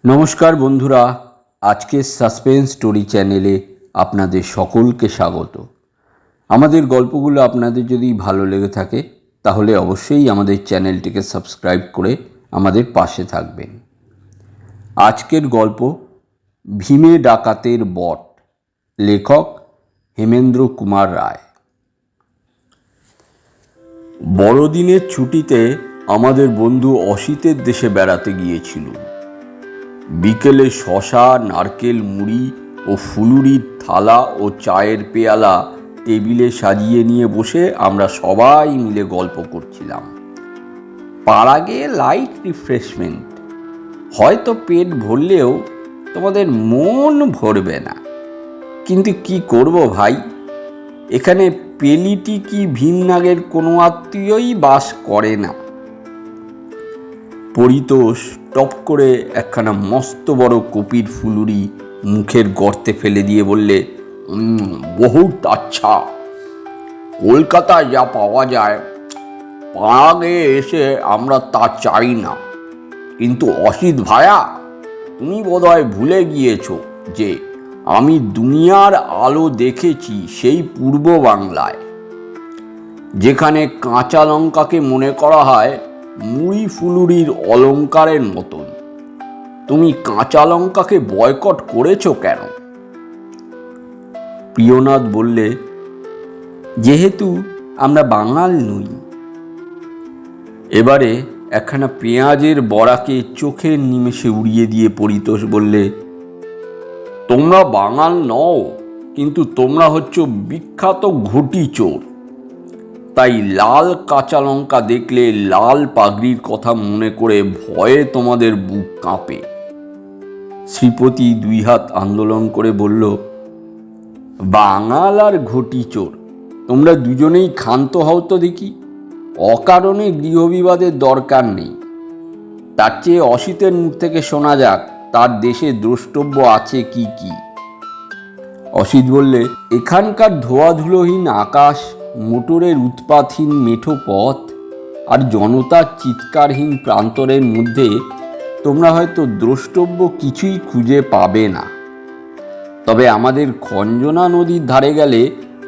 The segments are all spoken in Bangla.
নমস্কার বন্ধুরা, আজকের সাসপেন্স স্টোরি চ্যানেলে আপনাদের সকলকে স্বাগত। আমাদের গল্পগুলো আপনাদের যদি ভালো লেগে থাকে তাহলে অবশ্যই আমাদের চ্যানেলটিকে সাবস্ক্রাইব করে আমাদের পাশে থাকবেন। আজকের গল্প ভীমে ডাকাতের বট, লেখক হেমেন্দ্র কুমার রায়। বড়দিনের ছুটিতে আমাদের বন্ধু অসিতের দেশে বেড়াতে গিয়েছিল। বিকেলে শশা, নারকেল, মুড়ি ও ফুলুরির থালা ও চায়ের পেয়ালা টেবিলে সাজিয়ে নিয়ে বসে আমরা সবাই মিলে গল্প করছিলাম। পাড়া গিয়ে লাইট রিফ্রেশমেন্ট, হয়তো পেট ভরলেও তোমাদের মন ভরবে না। কিন্তু কি করব ভাই, এখানে পেলিটি কি ভীমনাগের কোনো আত্মীয়ই বাস করে না। পরিতোষ টপ করে একখানা মস্ত বড় কপির ফুলুরি মুখের গর্তে ফেলে দিয়ে বললে, বহুত আচ্ছা, কলকাতায় যা পাওয়া যায় পাড়াগে এসে আমরা তা চাই না। কিন্তু অসিত ভায়া, তুমি বোধহয় ভুলে গিয়েছ যে আমি দুনিয়ার আলো দেখেছি সেই পূর্ব বাংলায়, যেখানে কাঁচা লঙ্কাকে মনে করা হয় মুড়ি ফুলুরির অলঙ্কারের মতন। তুমি কাঁচা লঙ্কাকে বয়কট করেছো কেন? প্রিয়নাথ বললে, যেহেতু আমরা বাঙাল নই। এবারে একখানা পেঁয়াজের বড়াকে চোখের নিমেষে উড়িয়ে দিয়ে পরিতোষ বললে, তোমরা বাঙাল নও, কিন্তু তোমরা হচ্ছ বিখ্যাত ঘটি চোর। তাই লাল কাঁচা লঙ্কা দেখলে লাল পাগড়ির কথা মনে করে ভয়ে তোমাদের বুক কাঁপে। শ্রীপতি দুই হাত আন্দোলন করে বলল, বাঙাল আর ঘটি চোর তোমরা দুজনেই ক্ষান্ত হও তো দেখি। অকারণে গৃহবিবাদের দরকার নেই। তার চেয়ে অসিতের মুখ থেকে শোনা যাক তার দেশে দ্রষ্টব্য আছে কি কি। অসিত বললে, এখানকার ধোয়াধুলোহীন আকাশ, মোটরের উৎপাতহীন মেঠো পথ আর জনতার চিৎকারহীন প্রান্তরের মধ্যে তোমরা হয়তো দ্রষ্টব্য কিছুই খুঁজে পাবে না। তবে আমাদের খঞ্জনা নদীর ধারে গেলে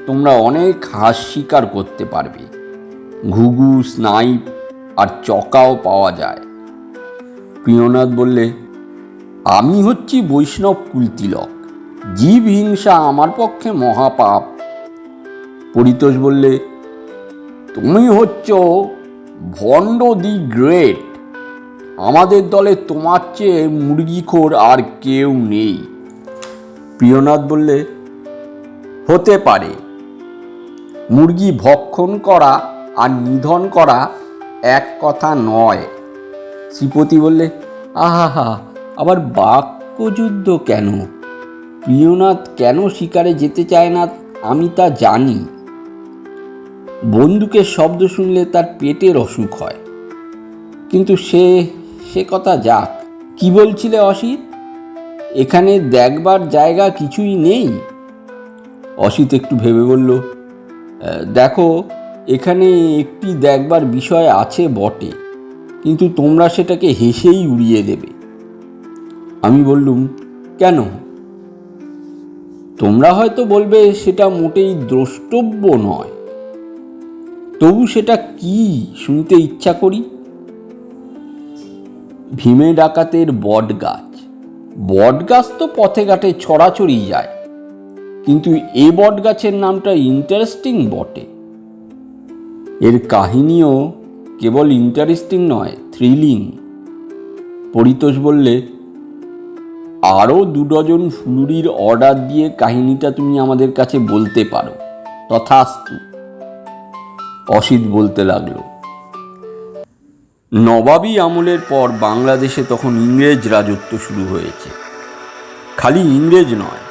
তোমরা অনেক হাঁস শিকার করতে পারবে। ঘুঘু, স্নাইপ আর চকাও পাওয়া যায়। প্রিয়নাথ বললে, আমি হচ্ছি বৈষ্ণব কুলতিলক, জীব হিংসা আমার পক্ষে মহাপাপ। পরিতোষ বললে, তুমি হচ্ছ ভণ্ড দি গ্রেট। আমাদের দলে তোমার চেয়ে মুরগিখোর আর কেউ নেই। প্রিয়নাথ বললে, হতে পারে। মুরগি ভক্ষণ করা আর নিধন করা এক কথা নয়। শ্রীপতি বললে, আহা, আবার বাক্যযুদ্ধ কেন? প্রিয়নাথ কেন শিকারে যেতে চায় না আমি তা জানি। বন্দুকের শব্দ শুনলে তার পেটের অসুখ হয়। কিন্তু সে কথা যাক। কি বলছিলে অসিত, এখানে দেখবার জায়গা কিছুই নেই? অসিত একটু ভেবে বলল, দেখো, এখানে একটি দেখবার বিষয় আছে বটে, কিন্তু তোমরা সেটাকে হেসেই উড়িয়ে দেবে। আমি বললুম, কেন? তোমরা হয়তো বলবে সেটা মোটেই দ্রষ্টব্য নয়। তবু সেটা কি শুনতে ইচ্ছা করি। ভীমে ডাকাতের বট গাছ। বট গাছ তো পথে ঘাটে ছড়াছড়ি যায়, কিন্তু এ বট গাছের নামটা ইন্টারেস্টিং বটে। এর কাহিনীও কেবল ইন্টারেস্টিং নয়, থ্রিলিং। পরিতোষ বললে, আরও 2 ডজন ফুলুরির অর্ডার দিয়ে কাহিনীটা তুমি আমাদের কাছে বলতে পারো, তথাস্তু। অসিত বলতে লাগলো, নবাবী আমলের পর বাংলাদেশে তখন ইংরেজ রাজত্ব শুরু হয়েছে। খালি ইংরেজ নয়,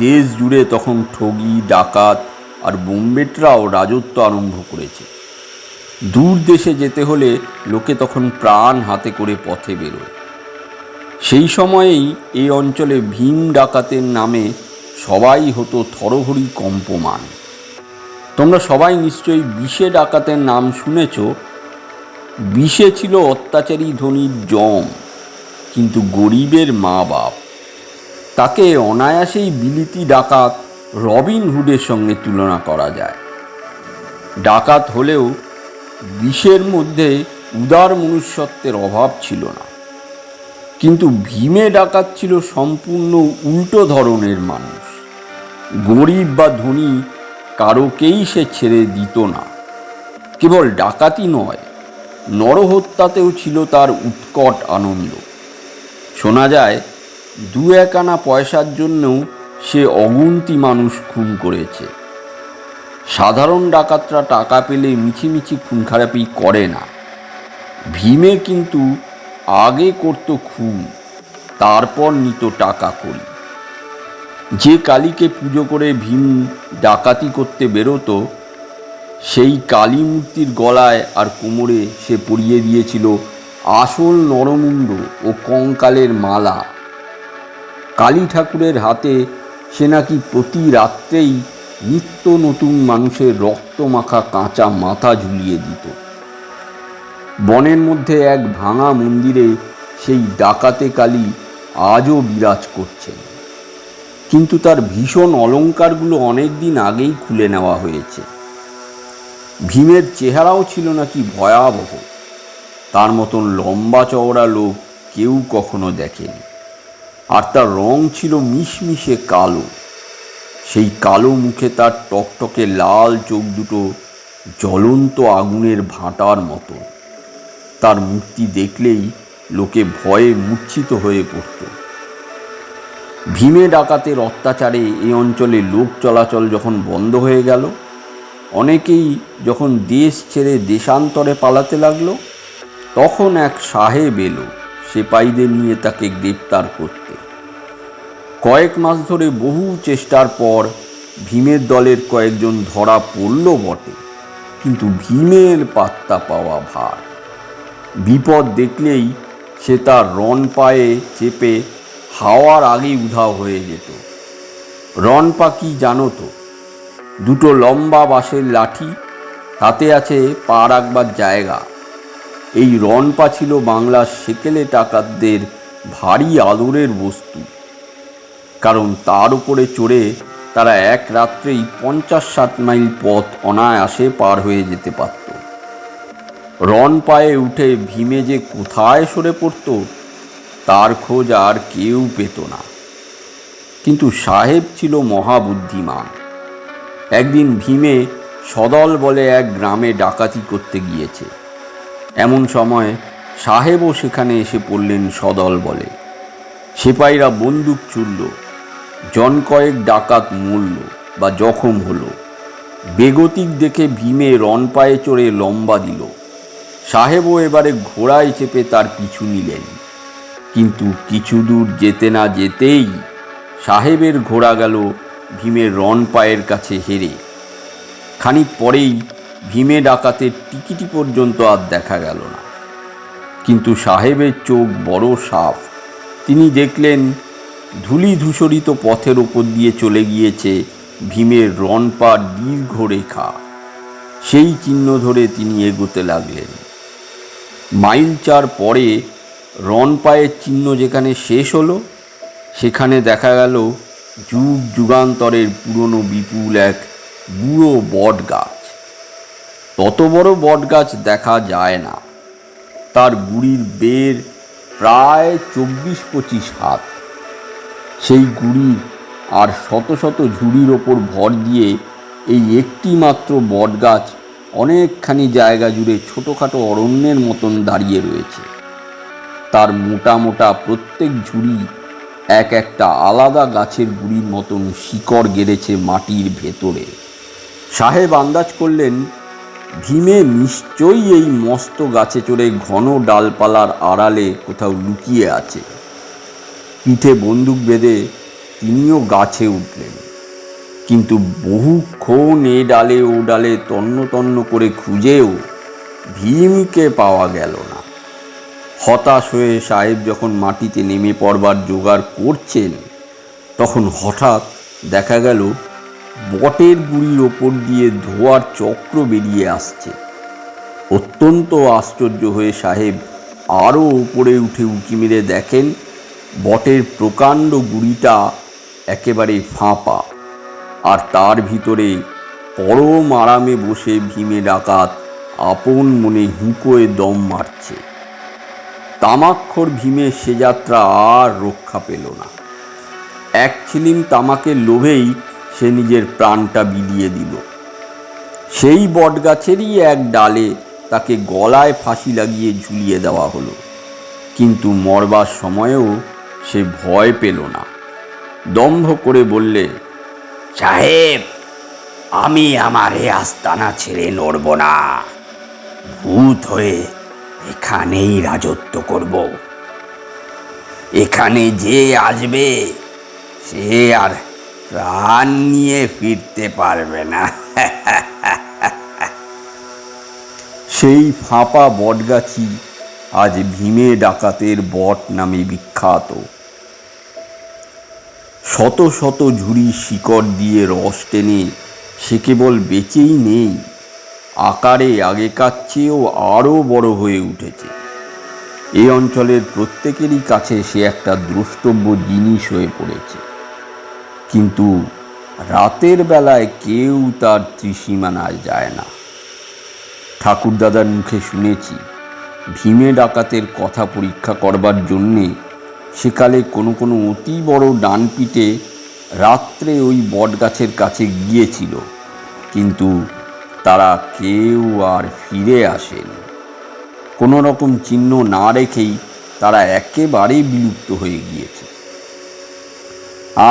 দেশ জুড়ে তখন ঠগি, ডাকাত আর বোম্বেটরাও রাজত্ব আরম্ভ করেছে। দূর দেশে যেতে হলে লোকে তখন প্রাণ হাতে করে পথে বেরোয়। সেই সময়েই এই অঞ্চলে ভীম ডাকাতের নামে সবাই হতো থরহরি কম্পমান। তোমরা সবাই নিশ্চয়ই বিষে ডাকাতের নাম শুনেছ। বিষে ছিল অত্যাচারী ধনীর জম। কিন্তু গরিবের মা বাপ। তাকে অনায়াসেই বিলিতি ডাকাত রবিন হুডের সঙ্গে তুলনা করা যায়। ডাকাত হলেও বিষের মধ্যে উদার মনুষ্যত্বের অভাব ছিল না। কিন্তু ভীমে ডাকাত ছিল সম্পূর্ণ উল্টো ধরনের মানুষ। গরিব বা ধনী কারোকেই সে ছেড়ে দিত না। কেবল ডাকাতি নয়, নরহত্যাতেও ছিল তার উৎকট আনন্দ। শোনা যায়, 2-1 আনা পয়সার জন্যও সে অগুন্তি মানুষ খুন করেছে। সাধারণ ডাকাতরা টাকা পেলে মিছিমিছি খুন খারাপি করে না। ভীমে কিন্তু আগে করত খুন, তারপর নিত টাকা করি। যে কালীকে পুজো করে ভীম ডাকাতি করতে বেরোতো, সেই কালী মূর্তির গলায় আর কোমরে সে পরিয়ে দিয়েছিল আসল নরমুণ্ড ও কঙ্কালের মালা। কালী ঠাকুরের হাতে সে নাকি প্রতি রাত্রেই নিত্য নতুন মানুষের রক্তমাখা কাঁচা মাথা ঝুলিয়ে দিত। বনের মধ্যে এক ভাঙা মন্দিরে সেই ডাকাতে কালী আজও বিরাজ করছেন। কিন্তু তার ভীষণ অলঙ্কারগুলো অনেক দিন আগেই খুলে নেওয়া হয়েছে। ভীমের চেহারাও ছিল নাকি ভয়াবহ। তার মতন লম্বা চওড়া লোক কেউ কখনো দেখেনি। আর তার রং ছিল মিশমিশে কালো। সেই কালো মুখে তার টকটকে লাল চোখ দুটো জ্বলন্ত আগুনের ভাঁটার মতো। তার মূর্তি দেখলেই লোকে ভয়ে মূর্ছিত হয়ে পড়ত। ভীমে ডাকাতের অত্যাচারে এই অঞ্চলে লোক চলাচল যখন বন্ধ হয়ে গেল, অনেকেই যখন দেশ ছেড়ে দেশান্তরে পালাতে লাগলো, তখন এক সাহেব এলো সিপাহীদের নিয়ে তাকে গ্রেপ্তার করতে। কয়েক মাস ধরে বহু চেষ্টার পর ভীমের দলের কয়েকজন ধরা পড়ল বটে, কিন্তু ভীমের পাত্তা পাওয়া ভার। বিপদ দেখলেই সে তার রণ পায়ে চেপে হাওয়ার আগেই উধাও হয়ে যেত। রণ পা কি জানো তো? 2টো লম্বা বাঁশের লাঠি, তাতে আছে পা রাখবার জায়গা। এই রণ পা ছিল বাংলার সেকেলে ডাকাতদের ভারী আদরের বস্তু, কারণ তার উপরে চড়ে তারা এক রাত্রেই 50-60 মাইল পথ অনায়াসে পার হয়ে যেতে পারত। রণ পায়ে উঠে ভীমে যে কোথায় সরে পড়ত, তার খোঁজ আর কেউ পেত না। কিন্তু সাহেব ছিল মহাবুদ্ধিমান। একদিন ভীমে সদল বলে এক গ্রামে ডাকাতি করতে গিয়েছে। এমন সময় সাহেবও সেখানে এসে পড়লেন সদল বলে। সিপাহীরা বন্দুক ছুড়ল। জন কয়েক ডাকাত মরল বা জখম হলো। বেগতিক দেখে ভীমে রণ পায়ে চড়ে লম্বা দিল। সাহেবও এবারে ঘোড়ায় চেপে তার পিছু নিলেন। কিন্তু কিছু দূর যেতে না যেতেই সাহেবের ঘোড়া গেল ভীমের রণ পায়ের কাছে হেরে। খানিক পরেই ভীমে ডাকাতের টিকিটি পর্যন্ত আর দেখা গেল না। কিন্তু সাহেবের চোখ বড় সাফ। তিনি দেখলেন ধূলি ধূসরিত পথের ওপর দিয়ে চলে গিয়েছে ভীমের রণ পার দীর্ঘ রেখা। সেই চিহ্ন ধরে তিনি এগোতে লাগলেন। মাইল 4 পরে রণ পায়ের চিহ্ন যেখানে শেষ হলো, সেখানে দেখা গেল যুগ যুগান্তরের পুরনো বিপুল এক বুড়ো বট গাছ। তত বড় বট গাছ দেখা যায় না। তার গুড়ির বের প্রায় 24-25 হাত। সেই গুড়ির আর শত শত ঝুড়ির ওপর ভর দিয়ে এই একটি মাত্র বট গাছ অনেকখানি জায়গা জুড়ে ছোটোখাটো অরণ্যের মতন দাঁড়িয়ে রয়েছে। তার মোটা মোটা প্রত্যেক ঝুড়ি এক একটা আলাদা গাছের গুড়ির মতন শিকড় গেড়েছে মাটির ভেতরে। সাহেব আন্দাজ করলেন ভীমে নিশ্চয়ই এই মস্ত গাছে চড়ে ঘন ডালপালার আড়ালে কোথাও লুকিয়ে আছে। পিঠে বন্দুক বেঁধে তিনিও গাছে উঠলেন। কিন্তু বহুক্ষণ এ ডালে ও ডালে তন্ন তন্ন করে খুঁজেও ভীমকে পাওয়া গেল না। হতাশ হয়ে সাহেব যখন মাটিতে নেমে পড়বার জোগাড় করছেন, তখন হঠাৎ দেখা গেল বটের গুড়ির ওপর দিয়ে ধোঁয়ার চক্র বেরিয়ে আসছে। অত্যন্ত আশ্চর্য হয়ে সাহেব আরও উপরে উঠে উঁকি মেরে দেখেন বটের প্রকাণ্ড গুড়িটা একেবারে ফাঁপা, আর তার ভিতরে পরম আরামে বসে ভীমে ডাকাত আপন মনে হুঁকোয় দম মারছে। তামাকখোর ভীমের সে যাত্রা আর রক্ষা পেল না। এক ছিলিম তামাকের লোভেই সে নিজের প্রাণটা বিলিয়ে দিল। সেই বটগাছেরই এক ডালে তাকে গলায় ফাঁসি লাগিয়ে ঝুলিয়ে দেওয়া হলো, কিন্তু মরবার সময়েও সে ভয় পেল না। দম্ভ করে বললে, সাহেব, আমি আমার এ আস্তানা ছেড়ে নড়ব না। ভূত হয়ে এখানেই রাজত্ব করব। এখানে যে আসবে সে আর প্রাণ নিয়ে ফিরতে পারবে না। সেই ফাঁপা বটগাছি আজ ভীমে ডাকাতের বট নামে বিখ্যাত। শত শত ঝুড়ি শিকড় দিয়ে রস টেনে সে কেবল বেঁচেই নেই, আকারে আগেকার চেয়েও আরও বড় হয়ে উঠেছে। এই অঞ্চলের প্রত্যেকেরই কাছে সে একটা দ্রষ্টব্য জিনিস হয়ে পড়েছে, কিন্তু রাতের বেলায় কেউ তার ত্রিসীমানায় যায় না। ঠাকুরদাদার মুখে শুনেছি, ভীমে ডাকাতের কথা পরীক্ষা করবার জন্যে সেকালে কোনো কোনো অতি বড় ডানপিটে রাত্রে ওই বটগাছের কাছে গিয়েছিল, কিন্তু তারা কেউ আর ফিরে আসেনি। কোনো রকম চিহ্ন না রেখেই তারা একেবারেই বিলুপ্ত হয়ে গিয়েছে।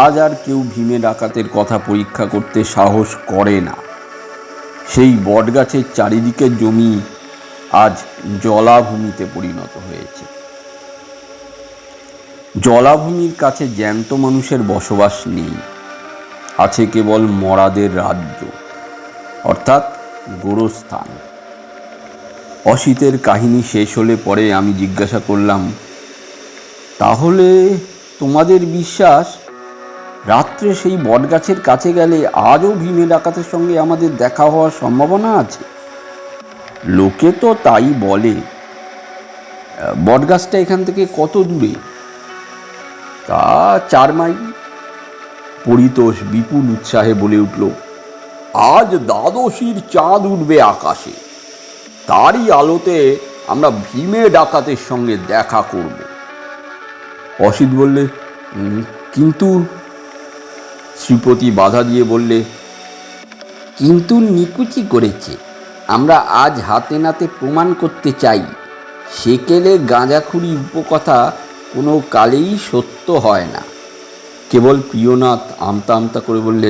আজ আর কেউ ভীমে ডাকাতের কথা পরীক্ষা করতে সাহস করে না। সেই বটগাছের চারিদিকের জমি আজ জলাভূমিতে পরিণত হয়েছে। জলাভূমির কাছে জ্যান্ত মানুষের বসবাস নেই, আছে কেবল মরাদের রাজ্য, অর্থাৎ গোরস্থান। অসিতের কাহিনী শেষ হলে পরে আমি জিজ্ঞাসা করলাম, তাহলে তোমাদের বিশ্বাস রাত্রে সেই বটগাছের কাছে গেলে আজও ভীমে ডাকাতের সঙ্গে আমাদের দেখা হওয়ার সম্ভাবনা আছে? লোকে তো তাই বলে। বটগাছটা এখান থেকে কত দূরে? তা 4 মাইল। পরিতোষ বিপুল উৎসাহে বলে উঠল, আজ দ্বাদশীর চাঁদ উঠবে আকাশে, তারই আলোতে আমরা ভীমে ডাকাতের সঙ্গে দেখা করব। অসিত বললে, কিন্তু? শ্রীপতি বাধা দিয়ে বললে, কিন্তু নিকুচি করেছে। আমরা আজ হাতে নাতে প্রমাণ করতে চাই সেকেলে গাঁজাখুরি উপকথা কোনো কালেই সত্য হয় না। কেবল প্রিয়নাথ আমতা আমতা করে বললে,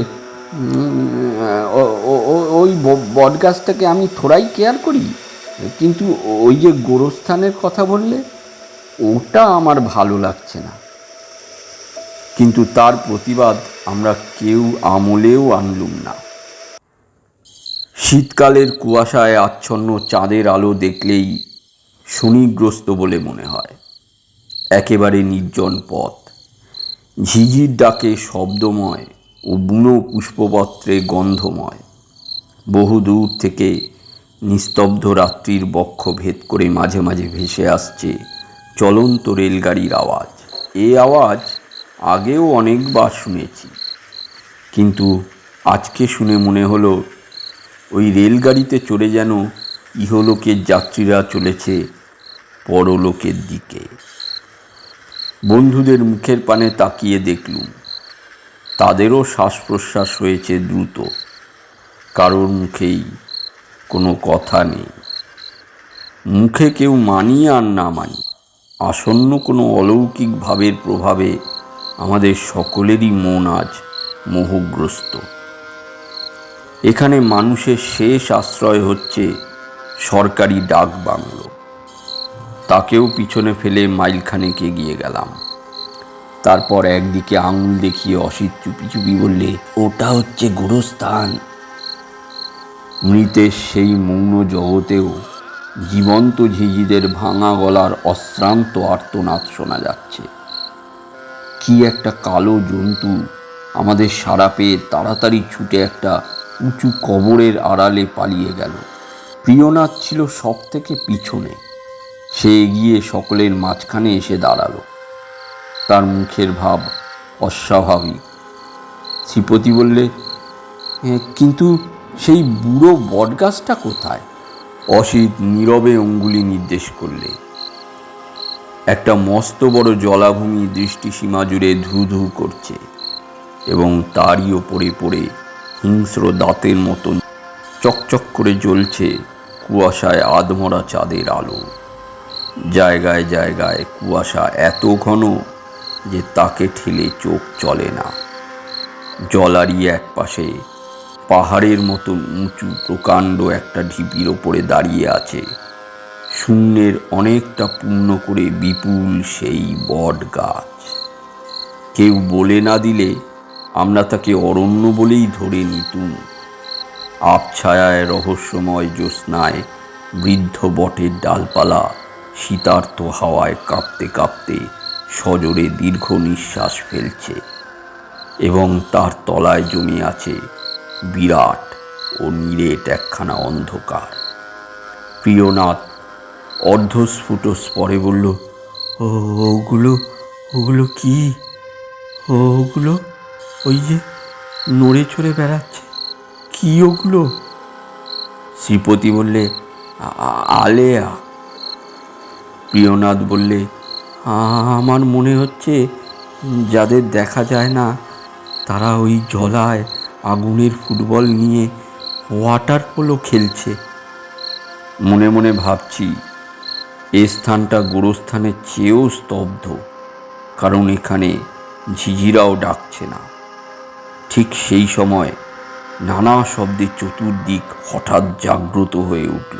ওই বটগাছটাকে আমি থোড়াই কেয়ার করি, কিন্তু ওই যে গোরস্থানের কথা বললে, ওটা আমার ভালো লাগছে না। কিন্তু তার প্রতিবাদ আমরা কেউ আমলেও আনলুম না। শীতকালের কুয়াশায় আচ্ছন্ন চাঁদের আলো দেখলেই শনিগ্রস্ত বলে মনে হয়। একেবারে নির্জন পথ, ঝিঝির ডাকে শব্দময় ও বুনো পুষ্পপত্রে গন্ধময়। বহু দূর থেকে নিস্তব্ধ রাত্রির বক্ষ ভেদ করে মাঝে মাঝে ভেসে আসছে চলন্ত রেলগাড়ির আওয়াজ। এই আওয়াজ আগেও অনেকবার শুনেছি, কিন্তু আজকে শুনে মনে হলো ওই রেলগাড়িতে চড়ে যেন ইহলোকের যাত্রীরা চলেছে পরলোকের দিকে। বন্ধুদের মুখের পানে তাকিয়ে দেখলুম, তাদেরও শ্বাস প্রশ্বাস হয়েছে দ্রুত, কারোর মুখেই কোনো কথা নেই। মুখে কেউ মানি আর না মানি, আসন্ন কোনো অলৌকিক ভাবের প্রভাবে আমাদের সকলেরই মন আজ মোহগ্রস্ত। এখানে মানুষের শেষ আশ্রয় হচ্ছে সরকারি ডাক বাংলো। তাকেও পিছনে ফেলে মাইলখানেক এগিয়ে গেলাম। তারপর একদিকে আঙুল দেখিয়ে অসিত চুপি চুপি বললে, ওটা হচ্ছে গোরস্থান। মৃতের সেই মৌন জগতেও জীবন্ত ঝিঝিদের ভাঙা গলার অশ্রান্ত আর্তনাদ শোনা যাচ্ছে। কি একটা কালো জন্তু আমাদের সাড়া পেয়ে তাড়াতাড়ি ছুটে একটা উঁচু কবরের আড়ালে পালিয়ে গেল। প্রিয়নাথ ছিল সব থেকে পিছনে। সে এগিয়ে সকলের মাঝখানে এসে দাঁড়ালো। তার মুখের ভাব অস্বাভাবিক। শ্রীপতি বললে, কিন্তু সেই বুড়ো বটগাছটা কোথায়? অসিত নীরবে অঙ্গুলি নির্দেশ করলে। একটা মস্ত বড় জলাভূমি দৃষ্টিসীমা জুড়ে ধু ধু করছে এবং তারই ওপরে পড়ে হিংস্র দাঁতের মতন চকচক করে জ্বলছে কুয়াশায় আধমরা চাঁদের আলো। জায়গায় জায়গায় কুয়াশা এত ঘন যে তাকে ঠেলে চোখ চলে না। জলারই এক পাশে পাহাড়ের মতন উঁচু প্রকাণ্ড একটা ঢিপির ওপরে দাঁড়িয়ে আছে শূন্যের অনেকটা পূর্ণ করে বিপুল সেই বট গাছ। কেউ বলে না দিলে আমরা তাকে অরণ্য বলেই ধরে নিতুম। আবছায়ায় রহস্যময় জ্যোৎস্নায় বৃদ্ধ বটের ডালপালা শীতার্ত হাওয়ায় কাঁপতে কাঁপতে সজোরে দীর্ঘ নিঃশ্বাস ফেলছে এবং তার তলায় জমে আছে বিরাট ও নিরেট একখানা অন্ধকার। প্রিয়নাথ অর্ধস্ফুট স্বরে বলল, ওগুলো ওগুলো কি? ওগুলো ওই যে নড়ে চড়ে বেড়াচ্ছে, কি ওগুলো? শ্রীপতি বললে, আলেয়া। প্রিয়নাথ বললে, আমার মনে হচ্ছে যাদের দেখা যায় না তারা ওই জলায় আগুনের ফুটবল নিয়ে ওয়াটার পোলো খেলছে। মনে মনে ভাবছি এ স্থানটা গোরস্থানের চেয়েও স্তব্ধ, কারণ এখানে ঝিঝিরাও ডাকছে না। ঠিক সেই সময় নানা শব্দে চতুর্দিক হঠাৎ জাগ্রত হয়ে উঠল।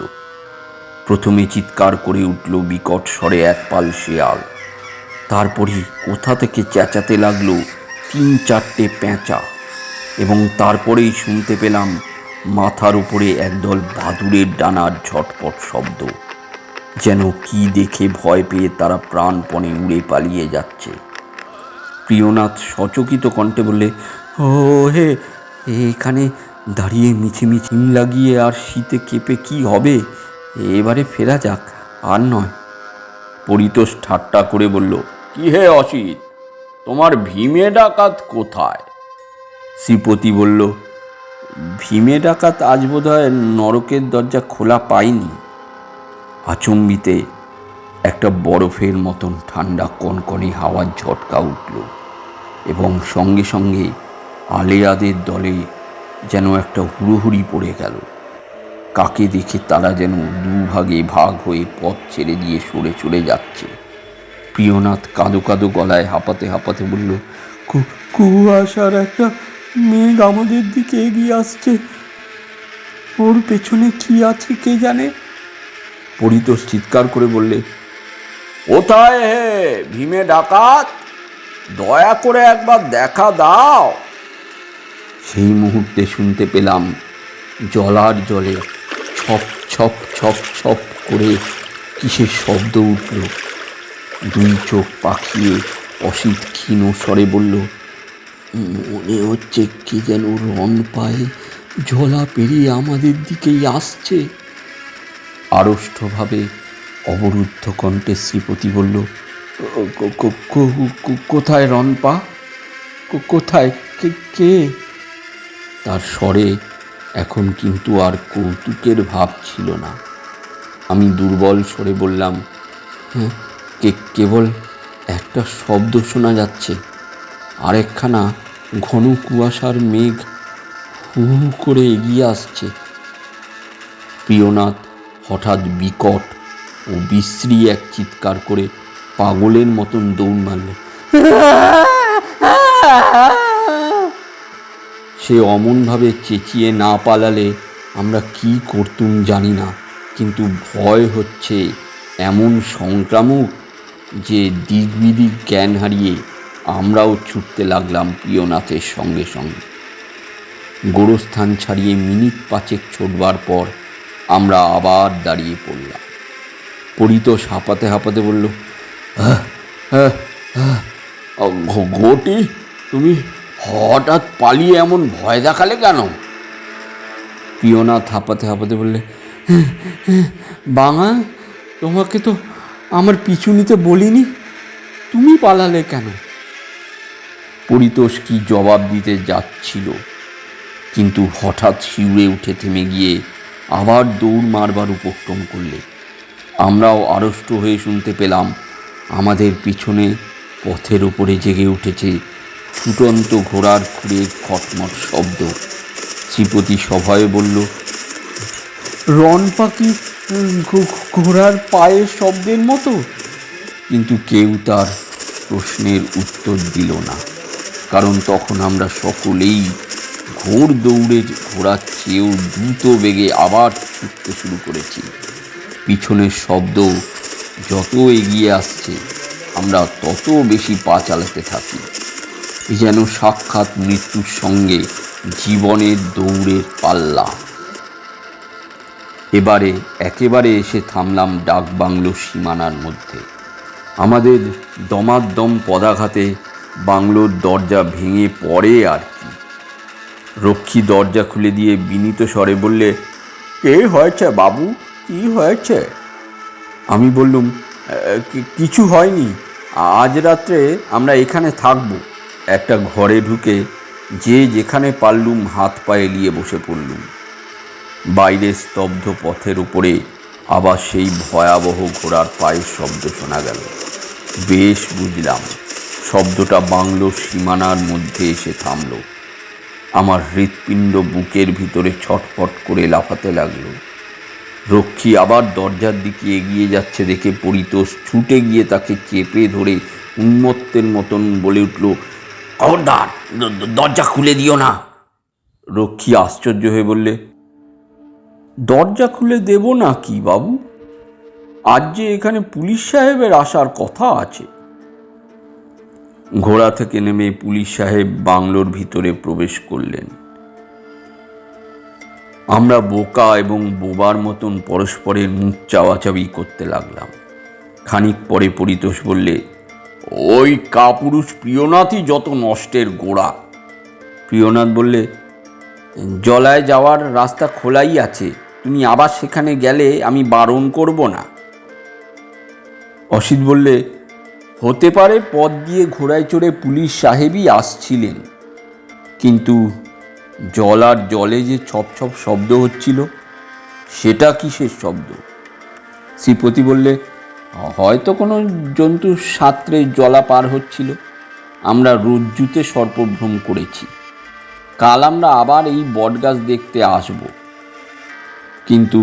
প্রথমে চিৎকার করে উঠল বিকট স্বরে এক পাল শেয়াল। তারপরই কোথা থেকে চেঁচাতে লাগলো 3-4টে পেঁচা, এবং তারপরেই শুনতে পেলাম মাথার উপরে একদল বাদুড়ের ডানার ঝটপট শব্দ, যেন কি দেখে ভয় পেয়ে তারা প্রাণপণে উড়ে পালিয়ে যাচ্ছে। প্রিয়নাথ সচকিত কণ্ঠে বললে, ও হে, এখানে দাঁড়িয়ে মিছিমিছি লাগিয়ে আর শীতে কেঁপে কি হবে? এবারে ফেরা যাক, আর নয়। পরিতোষ ঠাট্টা করে বলল, কি হে অসিত, তোমার ভীমে ডাকাত কোথায়? শ্রীপতি বলল, ভীমে ডাকাত আজ বোধহয় নরকের দরজা খোলা পায়নি। আচম্বিতে একটা বরফের মতন ঠান্ডা কনকনে হাওয়ার ঝটকা উঠল এবং সঙ্গে সঙ্গে আলেয়াদের দলে যেন একটা হুড়োহুড়ি পড়ে গেল। কাকে দেখে তারা যেন দুভাগে ভাগ হয়ে পথ ছেড়ে দিয়ে সরে চলে যাচ্ছে। প্রিয়নাথ কাঁদো কাঁদো গলায় হাঁপাতে হাঁপাতে বলল, কুয়াশার একটা মেঘ আমাদের দিকে এগিয়ে আসছে, ওর পেছনে কি আছে কে জানে। পরিতোষ চিৎকার করে বললে, কোথায় হে ভীমে ডাকাত, দয়া করে একবার দেখা দাও। সেই মুহূর্তে শুনতে পেলাম জলার জলে ছপ ছপ ছপ ছপ করে কিসের শব্দ উঠল। দুই চোখ পাকিয়ে অসিত ক্ষীণ স্বরে বলল, মনে হচ্ছে কে যেন রণ পায়ে জলা পেরিয়ে আমাদের দিকেই আসছে। আড়ষ্টভাবে অবরুদ্ধ কণ্ঠে শ্রীপতি বলল, কোথায় রণপা, কোথায়, কে? তার স্বরে এখন কিন্তু আর কৌতুকের ভাব ছিল না। আমি দুর্বল স্বরে বললাম, হ্যাঁ, কেবল একটা শব্দ শোনা যাচ্ছে, আরেকখানা ঘন কুয়াশার মেঘ হু হু করে এগিয়ে আসছে। প্রিয়নাথ হঠাৎ বিকট ও বিশ্রী এক চিৎকার করে পাগলের মতন দৌড় মারল। সে অমনভাবে চেঁচিয়ে না পালালে আমরা কি করতুম জানি না, কিন্তু ভয় হচ্ছে এমন সংক্রামক যে দিক বিদিক জ্ঞান হারিয়ে আমরাও ছুটতে লাগলাম প্রিয়নাথের সঙ্গে সঙ্গে। গোরস্থান ছাড়িয়ে মিনিট 5 ছোটবার পর আমরা আবার দাঁড়িয়ে পড়লাম। পরিতোষ হাঁপাতে হাঁপাতে বলল, ঘটি, তুমি হঠাৎ পালিয়ে এমন ভয় দেখালে কেন? প্রিয়নাথ হাঁপাতে হাঁপাতে বললে, বাঙা, তোমাকে তো আমার পিছু নিতে বলিনি? তুমি পালালে কেন? পরিতোষ কি জবাব দিতে যাচ্ছিল, কিন্তু হঠাৎ শিউরে উঠে থেমে গিয়ে আবার দৌড় মারবার উপক্রম করলে। আমরাও আড়ষ্ট হয়ে শুনতে পেলাম আমাদের পিছনে পথের ওপরে জেগে উঠেছে ছুটন্ত ঘোড়ার খুঁড়ে খটমট শব্দ। শ্রীপতি সভয়ে বলল, রণ পাখি ঘোড়ার পায়ের শব্দের মতো। কিন্তু কেউ তার প্রশ্নের উত্তর দিল না, কারণ তখন আমরা সকলেই ঘোর দৌড়ে ঘোড়ার চেয়েও দ্রুত বেগে আবার ছুটতে শুরু করেছি। পিছনের শব্দ যত এগিয়ে আসছে আমরা তত বেশি পা চালাতে থাকি, যেন সাক্ষাৎ মৃত্যুর সঙ্গে জীবনের দৌড়ের পাল্লা। এবারে একেবারে এসে থামলাম ডাকবাংলোর সীমানার মধ্যে। আমাদের দমাদ্দম পদাঘাতে বাংলোর দরজা ভেঙে পড়ে আর কি। রক্ষী দরজা খুলে দিয়ে বিনীত স্বরে বললে, কে হয়েছে বাবু, কি হয়েছে? আমি বললুম, কিছু হয়নি, আজ রাত্রে আমরা এখানে থাকবো। একটা ঘরে ঢুকে যে যেখানে পারলুম হাত পায়ে এলিয়ে বসে পড়লুম। বাইরে স্তব্ধ পথের উপরে আবার সেই ভয়াবহ ঘোড়ার পায়ের শব্দ শোনা গেল। বেশ বুঝলাম, শব্দটা বাংলোর সীমানার মধ্যে এসে থামল। আমার হৃৎপিণ্ড বুকের ভিতরে ছটফট করে লাফাতে লাগলো। রক্ষী আবার দরজার দিকে এগিয়ে যাচ্ছে দেখে পরিতোষ ছুটে গিয়ে তাকে চেপে ধরে উন্মত্তের মতন বলে উঠল, খবরদার, দরজা খুলে দিও না। রক্ষী আশ্চর্য হয়ে বললে, দরজা খুলে দেব না কি বাবু? আজ যে এখানে পুলিশ সাহেবের আসার কথা আছে। ঘোড়া থেকে নেমে পুলিশ সাহেব বাংলোর ভিতরে প্রবেশ করলেন। আমরা বোকা এবং বোবার মতন পরস্পরের মুখ চাওয়াচাবি করতে লাগলাম। খানিক পরে পরিতোষ বললে, ওই কাপুরুষ প্রিয়নাথই যত নষ্টের গোড়া। প্রিয়নাথ বললে, জলায় যাওয়ার রাস্তা খোলাই আছে, তুমি আবার সেখানে গেলে আমি বারণ করব না। অসিত বললে, হতে পারে পথ দিয়ে ঘোড়ায় চড়ে পুলিশ সাহেবই আসছিলেন, কিন্তু জল আর জলে যে ছপ ছপ শব্দ হচ্ছিল, সেটা কিসের শব্দ? শ্রীপতি বললে, হয়তো কোনো জন্তু সাঁতরে জলা পার হচ্ছিল। আমরা রজ্জুতে সর্পভ্রম করেছি। কাল আমরা আবার এই বটগাছ দেখতে আসব। কিন্তু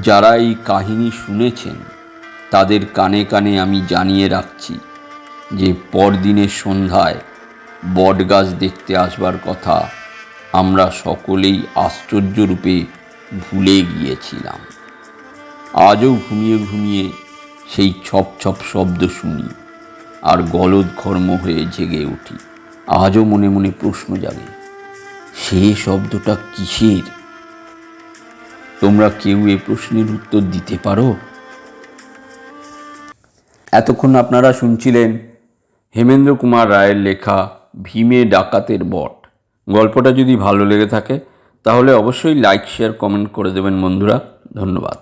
যারা এই কাহিনী শুনেছেন তাদের কানে কানে আমি জানিয়ে রাখছি যে পরদিনের সন্ধ্যায় বটগাছ দেখতে আসবার কথা আমরা সকলেই আশ্চর্যরূপে ভুলে গিয়েছিলাম। আজও ঘুমিয়ে ঘুমিয়ে সেই ছপ ছপ শব্দ শুনি আর গলদঘর্ম হয়ে জেগে উঠি। আজও মনে মনে প্রশ্ন জাগে, সে শব্দটা কিসের? তোমরা কেউ এ প্রশ্নের উত্তর দিতে পারো? এতক্ষণ আপনারা শুনছিলেন হেমেন্দ্র কুমার রায়ের লেখা ভীমে ডাকাতের বট। গল্পটা যদি ভালো লেগে থাকে তাহলে অবশ্যই লাইক, শেয়ার, কমেন্ট করে দেবেন বন্ধুরা। ধন্যবাদ।